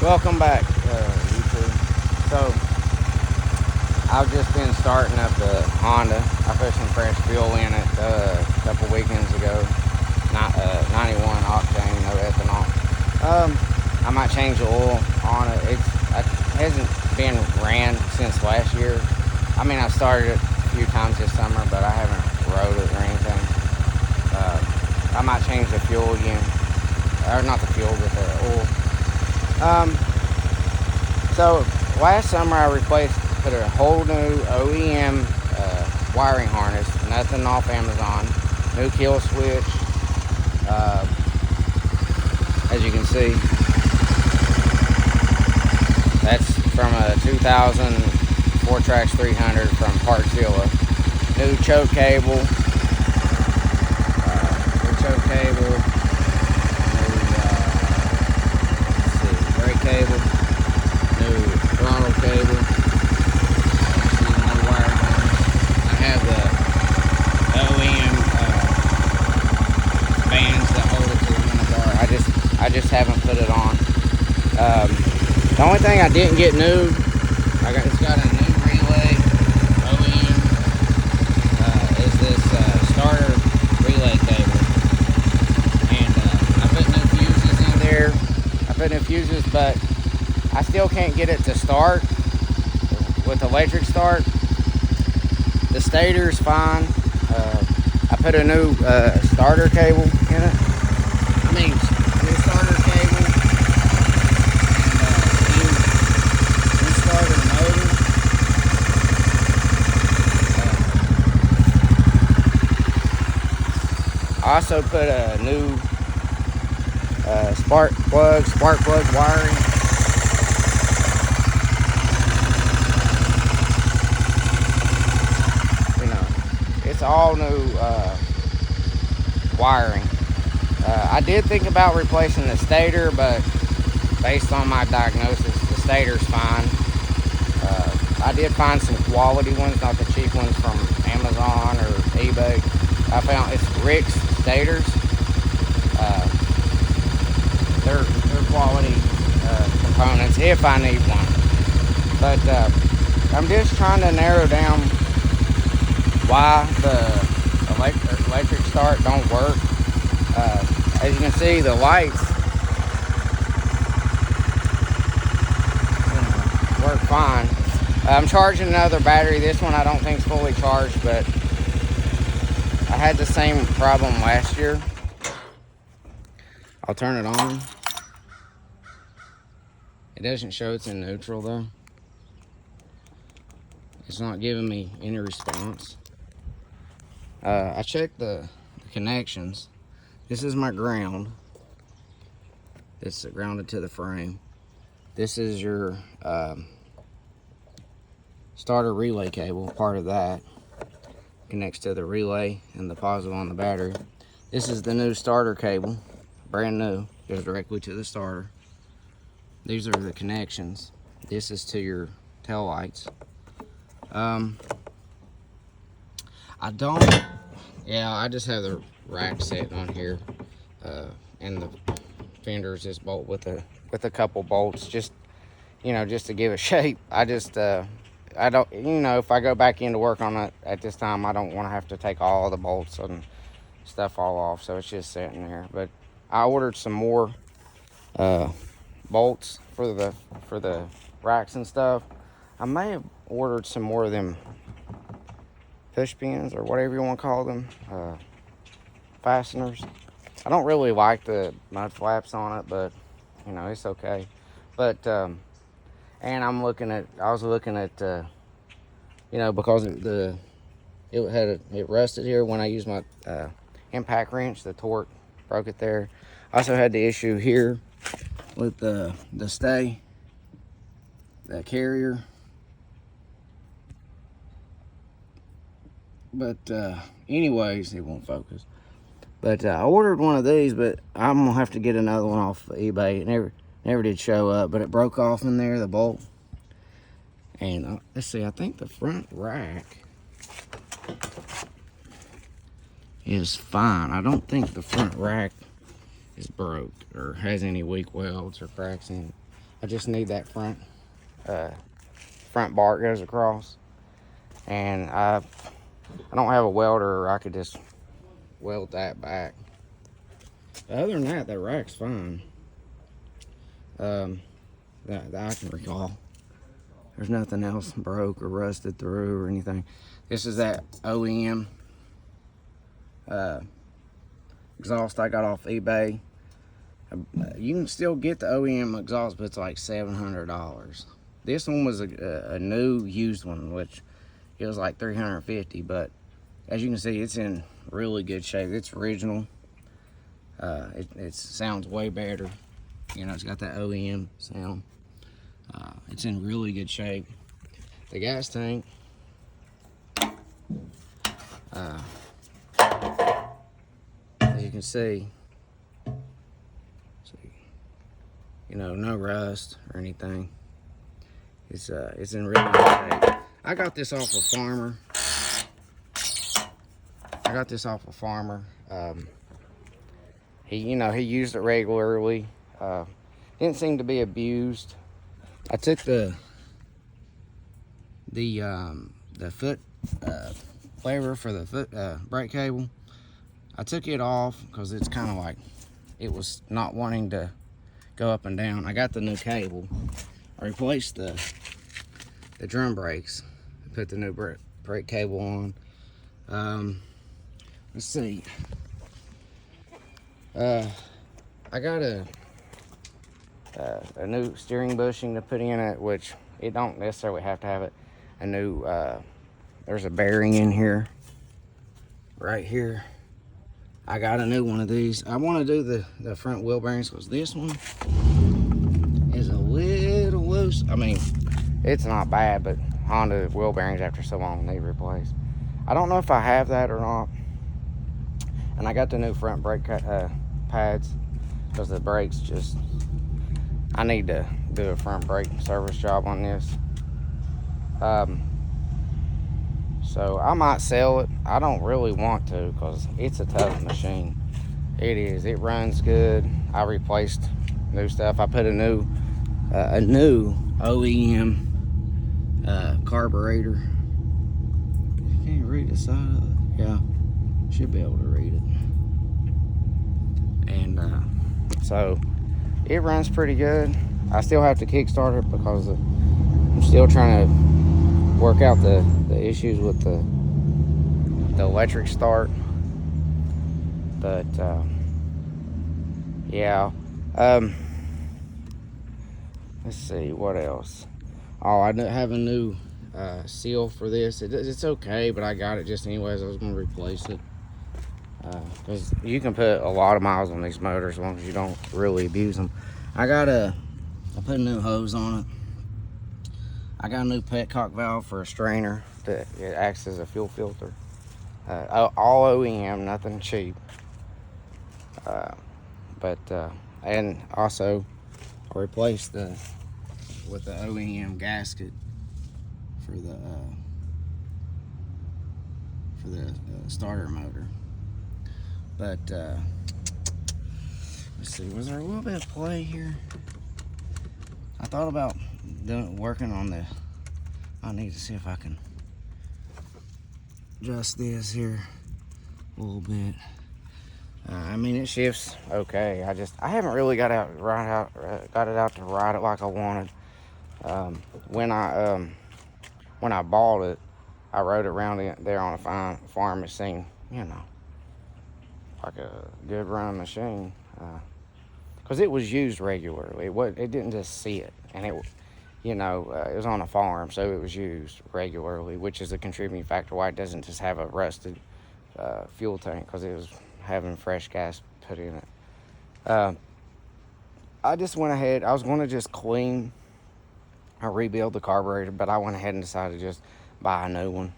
Welcome back, YouTube. So, I've just been starting up the Honda. I put some fresh fuel in it a couple weekends ago. Not 91 octane, no ethanol. I might change the oil on it. It hasn't been ran since last year. I mean, I started it a few times this summer, but I haven't rode it or anything. I might change the fuel again, or not the fuel, but the oil. Um, so last summer I put a whole new OEM wiring harness, nothing off Amazon, new kill switch. Uh, as you can see, that's from a 2000 Fourtrax 300 from Partzilla. New choke cable, new choke cable, new brake cable, new throttle cable. See, no wire harness. I have the OEM bands that hold it to the handlebar. I just haven't put it on. The only thing I didn't get new, it's got a new relay OEM. Is this starter relay cable, and I put new fuses in there. I put new fuses, but I still can't get it to start with electric start. The stator's fine. I put a new starter cable in it. I mean, new starter cable and new starter motor. I also put a new spark plug wiring. It's all new wiring. I did think about replacing the stator, but based on my diagnosis, the stator's fine. I did find some quality ones, not the cheap ones from Amazon or eBay. I found it's Rick's stators. They're quality components if I need one. But I'm just trying to narrow down why the electric start don't work. As you can see, the lights work fine. I'm charging another battery. This one I don't think is fully charged, but I had the same problem last year. I'll turn it on. It doesn't show it's in neutral though. It's not giving me any response. I checked the connections. This is my ground. It's grounded to the frame. This is your starter relay cable, part of that. Connects to the relay and the positive on the battery. This is the new starter cable, brand new, goes directly to the starter. These are the connections. This is to your tail lights. I just have the rack set on here, and the fenders just bolt with a couple bolts, just to give it shape. I don't, if I go back into work on it at this time, I don't want to have to take all the bolts and stuff all off, so it's just sitting there. But I ordered some more bolts for the racks and stuff. I may have ordered some more of them push pins or whatever you want to call them, fasteners. I don't really like the mud flaps on it, but it's okay. But and I was looking at because it rusted here when I used my impact wrench. The torque broke it there. I also had the issue here with the stay, the carrier. But anyways, it won't focus. But I ordered one of these, but I'm gonna have to get another one off eBay. It never did show up, but it broke off in there, the bolt. And let's see, I think the front rack is fine. I don't think the front rack is broke or has any weak welds or cracks in it. I just need that front bar goes across, and I don't have a welder, or I could just weld that back. Other than that, the rack's fine. That I can recall. There's nothing else broke or rusted through or anything. This is that OEM exhaust I got off eBay. You can still get the OEM exhaust, but it's like $700. This one was a new used one, which it was like $350. But as you can see, it's in really good shape. It's original. It sounds way better. You know, it's got that OEM sound. It's in really good shape. The gas tank, as you can see, you know, no rust or anything. It's in really good shape. I got this off a farmer. He used it regularly. Didn't seem to be abused. I took the foot lever for the foot brake cable. I took it off because it's kind of like it was not wanting to go up and down. I got the new cable. I replaced the drum brakes. I put the new brake cable on. Let's see. I got a new steering bushing to put in it, which it don't necessarily have to have it. A new there's a bearing in here, right here. I got a new one of these. I want to do the front wheel bearings because this one is a little loose. I mean, it's not bad, but Honda wheel bearings after so long need replaced. I don't know if I have that or not. And I got the new front brake pads because the brakes just, I need to do a front brake service job on this. So I might sell it. I don't really want to because it's a tough machine. It is. It runs good. I replaced new stuff. I put a new OEM carburetor. You can't read the side of it. Yeah, should be able to read it. And so it runs pretty good. I still have to kickstart it because I'm still trying to work out the issues with the electric start. But yeah. Let's see what else. Oh, I have a new seal for this. It's okay, but I got it just anyways. I was going to replace it because you can put a lot of miles on these motors as long as you don't really abuse them. I put a new hose on it. I got a new petcock valve for a strainer that it acts as a fuel filter. All OEM, nothing cheap. And also I replaced with the OEM gasket for the starter motor. But let's see, was there a little bit of play here? I thought about working on I need to see if I can adjust this here a little bit. I mean, it shifts okay. I haven't really got it out to ride it like I wanted. When I bought it, I rode it around there on a fine farm. It seemed, like a good run machine, because it was used regularly. It didn't just sit, and it was on a farm, so it was used regularly, which is a contributing factor why it doesn't just have a rusted fuel tank, because it was having fresh gas put in it. I just went ahead. I was going to just clean or rebuild the carburetor, but I went ahead and decided to just buy a new one.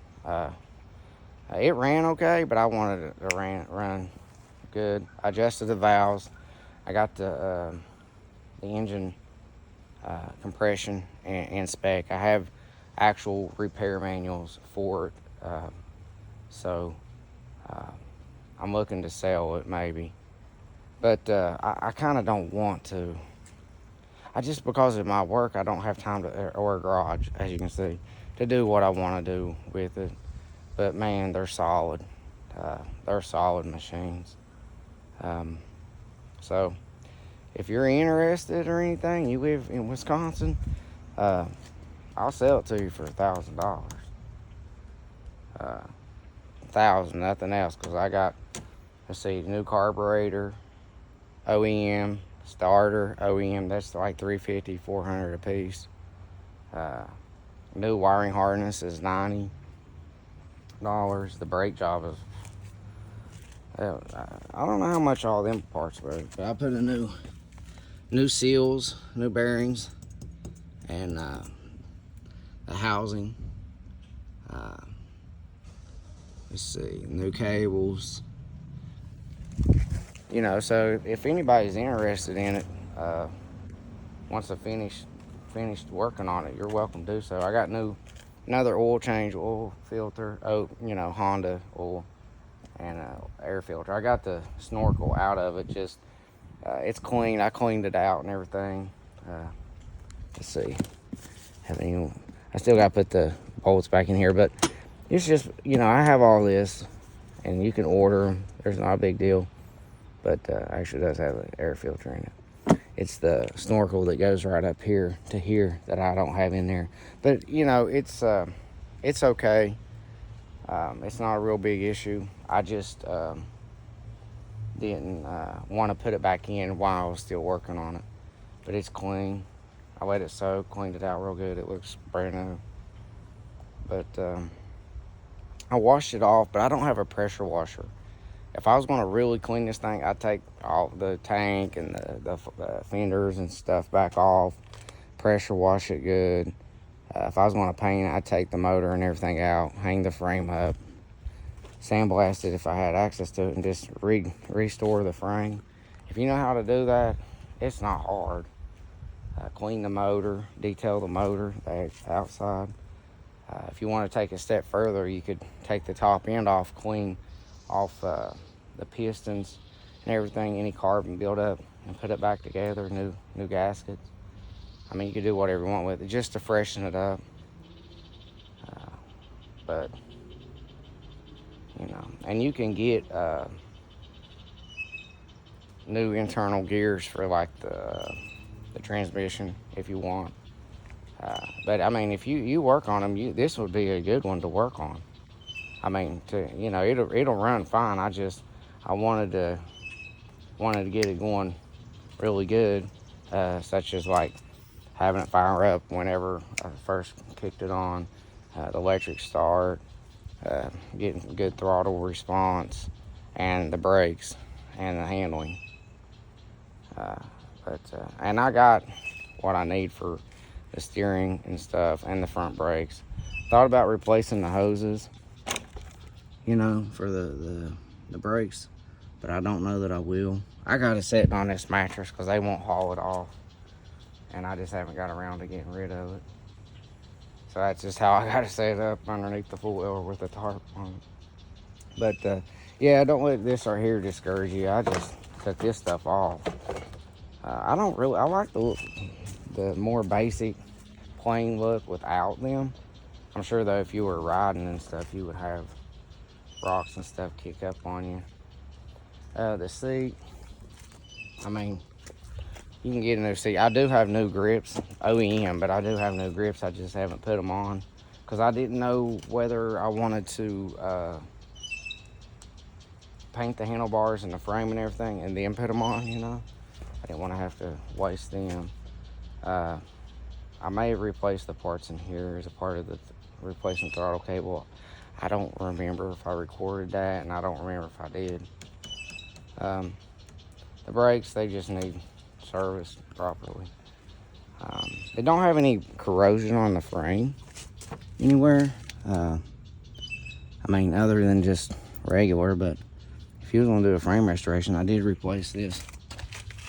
It ran okay, but I wanted it to run good. I adjusted the valves. I got the engine compression and spec. I have actual repair manuals for it, so I'm looking to sell it maybe, but I kind of don't want to. I just, because of my work, I don't have time to, or a garage, as you can see, to do what I want to do with it. But man, they're solid. They're solid machines. Um, so if you're interested or anything, you live in Wisconsin, uh, I'll sell it to you for $1,000. 1,000, nothing else, because I got, let's see, new carburetor, OEM, starter, OEM, that's like 350, 400 a piece. New wiring harness is $90. The brake job is, I don't know how much all them parts were, but I put a new seals, new bearings, and the housing. Let's see, new cables. You know, so if anybody's interested in it, once I finished working on it, you're welcome to do so. I got another oil change, oil filter, Honda oil, and air filter. I got the snorkel out of it. Just it's clean. I cleaned it out and everything. Let's see. I still got to put the bolts back in here, but it's just, I have all this, and you can order them. There's not a big deal, but actually does have an air filter in it. It's the snorkel that goes right up here to here that I don't have in there. But, it's okay. It's not a real big issue. I just didn't want to put it back in while I was still working on it. But it's clean. I let it soak, cleaned it out real good. It looks brand new. But I washed it off, but I don't have a pressure washer. If I was going to really clean this thing, I'd take all the tank and the fenders and stuff back off, pressure wash it good. If I was going to paint it, I'd take the motor and everything out, hang the frame up, sandblast it if I had access to it, and just restore the frame. If you know how to do that, it's not hard. Clean the motor, detail the motor, the outside. If you want to take a step further, you could take the top end off, clean off the pistons and everything, any carbon buildup, and put it back together, new gaskets. I mean, you could do whatever you want with it just to freshen it up. But, and you can get new internal gears for like the transmission if you want. But I mean, if you work on them, this would be a good one to work on. I mean, it'll run fine. I wanted to get it going really good, such as like having it fire up whenever I first kicked it on, the electric start, getting good throttle response, and the brakes and the handling. And I got what I need for the steering and stuff, and the front brakes. Thought about replacing the hoses, for the brakes, but I don't know that I will. I got it sitting on this mattress because they won't haul it off, and I just haven't got around to getting rid of it. So that's just how I got it set up underneath the full wheel with the tarp on it. But yeah, don't let this right here discourage you. I just took this stuff off. I like the more basic, plain look without them. I'm sure though, if you were riding and stuff, you would have rocks and stuff kick up on you. The seat, I mean, you can get a new seat. I do have new grips, OEM, but I do have new grips. I just haven't put them on because I didn't know whether I wanted to paint the handlebars and the frame and everything and then put them on, I didn't want to have to waste them. I may have replaced the parts in here as a part of the replacement throttle cable. I don't remember if I recorded that, and I don't remember if I did. The brakes, they just need serviced properly. They don't have any corrosion on the frame anywhere. I mean, other than just regular, but if you was going to do a frame restoration, I did replace this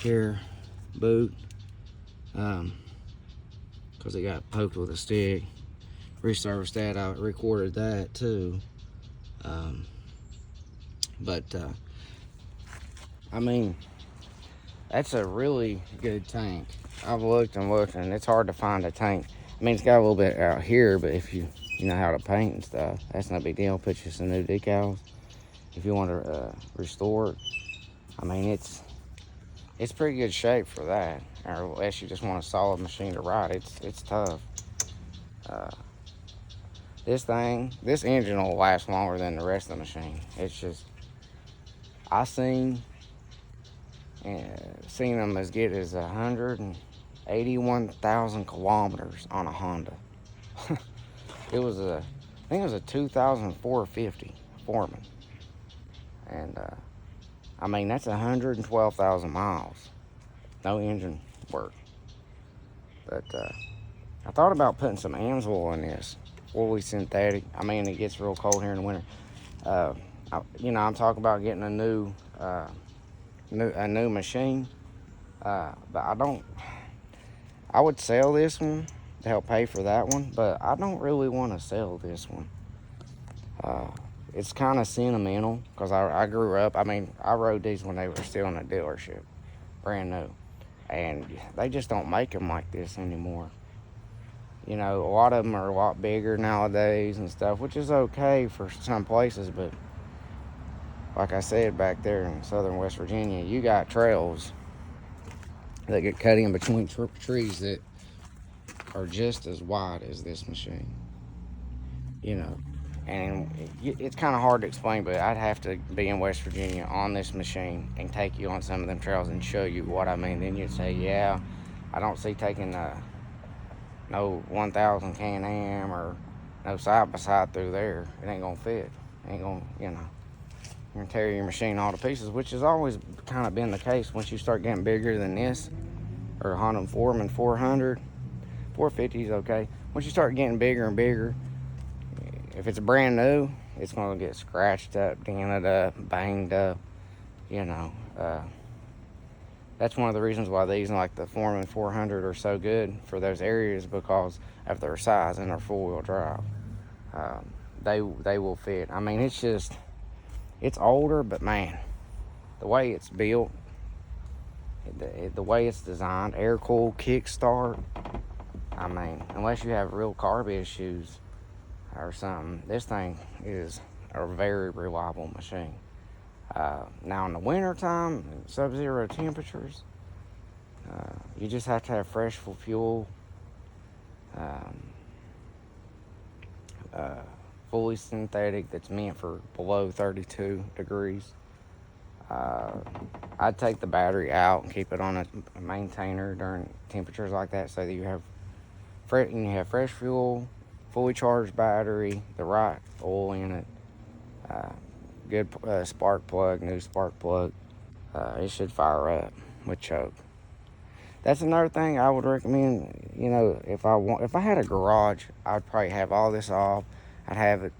here boot because it got poked with a stick. Resurfaced that. I recorded that too. But I mean, That's a really good tank. I've looked and looked, and it's hard to find a tank. I mean, it's got a little bit out here, but if you know how to paint and stuff, that's no big deal. Put you some new decals if you want to restore it. I mean, it's pretty good shape for that. Or unless you just want a solid machine to ride, it's tough. Uh, this engine will last longer than the rest of the machine. It's just, I seen them as good as 181,000 kilometers on a Honda. I think it was a 2004 Foreman, and I mean that's 112,000 miles, no engine work. But I thought about putting some Amsoil in this, fully synthetic. I mean, it gets real cold here in the winter. I'm talking about getting a new machine, but I would sell this one to help pay for that one, but I don't really want to sell this one. It's kind of sentimental because I grew up. I mean, I rode these when they were still in a dealership, brand new, and they just don't make them like this anymore. You know, a lot of them are a lot bigger nowadays and stuff, which is okay for some places, but like I said, back there in southern West Virginia, you got trails that get cut in between trees that are just as wide as this machine. You know, and it's kind of hard to explain, but I'd have to be in West Virginia on this machine and take you on some of them trails and show you what I mean. Then you'd say, yeah, I don't see taking no 1000 Can-Am or no side-by-side through there. It ain't gonna fit. It ain't gonna, you're gonna tear your machine all to pieces, which has always kind of been the case once you start getting bigger than this, or a Honda Foreman 400, 450 is okay. Once you start getting bigger and bigger, if it's brand new, it's gonna get scratched up, dented up, banged up, That's one of the reasons why these, like the Foreman 400, are so good for those areas, because of their size and their four-wheel drive. They will fit. I mean, it's older, but man, the way it's built, the way it's designed, air-cooled kickstart, I mean, unless you have real carb issues or something, this thing is a very reliable machine. Now in the winter time, sub-zero temperatures, you just have to have fresh fuel, fully synthetic, that's meant for below 32 degrees. I'd take the battery out and keep it on a maintainer during temperatures like that, so that you have fresh fuel, fully charged battery, the right oil in it, good spark plug, new spark plug. It should fire up with choke. That's another thing I would recommend. If I had a garage, I'd probably have all this off. I'd have it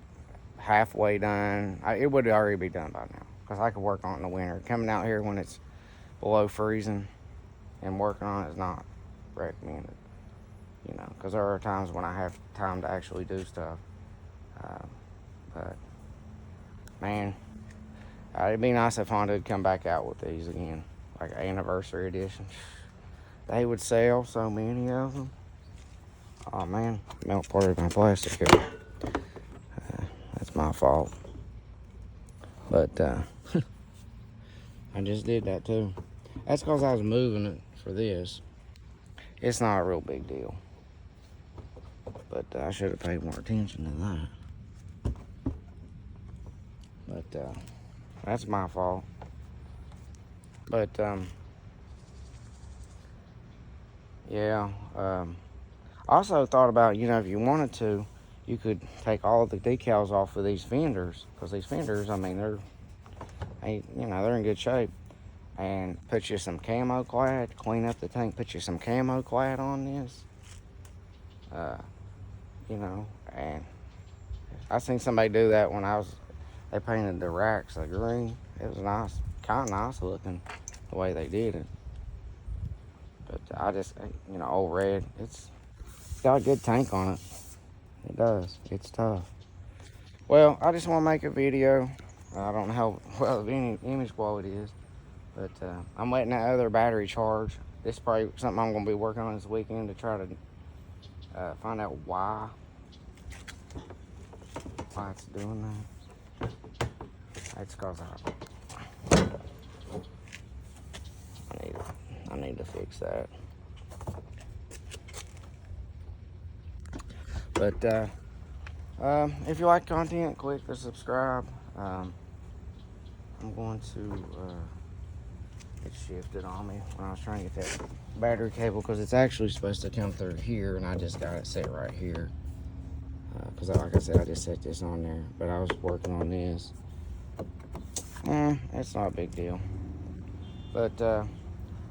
halfway done. It would already be done by now, because I could work on it in the winter. Coming out here when it's below freezing and working on it is not recommended. Because there are times when I have time to actually do stuff. But man, it'd be nice if Honda would come back out with these again, like anniversary edition. They would sell so many of them. Oh man, melt part of my plastic here. That's my fault. But I just did that too. That's because I was moving it for this. It's not a real big deal. But I should have paid more attention to that. But that's my fault. But yeah. I also thought about, if you wanted to, you could take all of the decals off of these fenders, because these fenders, I mean, they're in good shape, and put you some camo clad, clean up the tank, put you some camo clad on this, and I seen somebody do that when they painted the racks like green. It was nice, kind of nice looking the way they did it. But I just, old red, it's got a good tank on it. It does. It's tough. Well, I just want to make a video. I don't know how well the image quality is, But I'm letting that other battery charge. This is probably something I'm going to be working on this weekend to try to find out why it's doing that. That's because I need to fix that. But if you like content, click the subscribe. I'm going to it shifted on me when I was trying to get that battery cable, because it's actually supposed to come through here, and I just got it set right here. Because like I said, I just set this on there, but I was working on this. It's not a big deal. But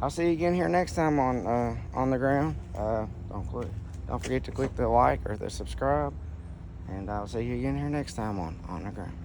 I'll see you again here next time on the ground. Don't forget to click the like or the subscribe, and I'll see you again here next time on the ground.